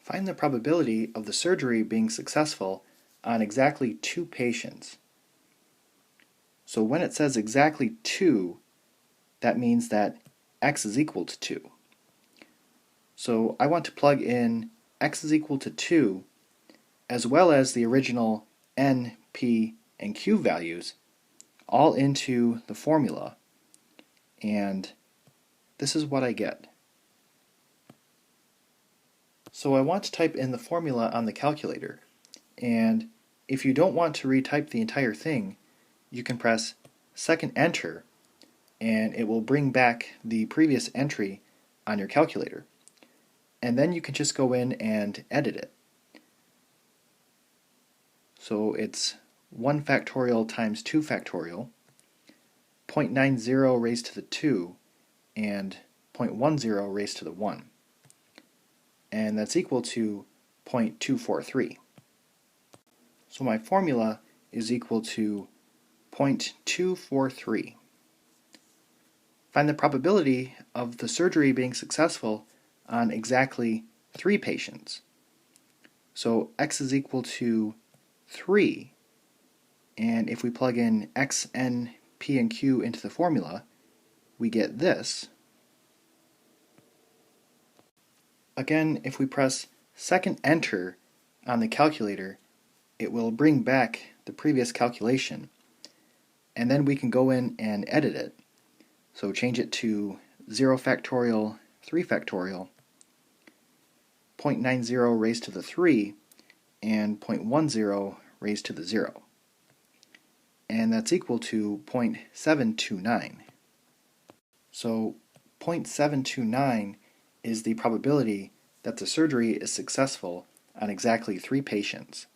Find the probability of the surgery being successful on exactly 2 patients. So when it says exactly 2, that means that x is equal to 2. So I want to plug in x is equal to 2 as well as the original n, p, and q values all into the formula, and this is what I get. So I want to type in the formula on the calculator, and if you don't want to retype the entire thing, you can press second enter and it will bring back the previous entry on your calculator. And then you can just go in and edit it. So it's 1 factorial times 2 factorial, 0.90 raised to the 2, and 0.10 raised to the 1. And that's equal to 0.243. So my formula is equal to 0.243. Find the probability of the surgery being successful on exactly 3 patients. So x is equal to 3, and if we plug in x, n, p, and q into the formula, we get this. Again, if we press second enter on the calculator, it will bring back the previous calculation, and then we can go in and edit it. So change it to 0 factorial, 3 factorial, 0.90 raised to the 3, and 0.10 raised to the 0. And that's equal to 0.729. So 0.729 is the probability that the surgery is successful on exactly 3 patients.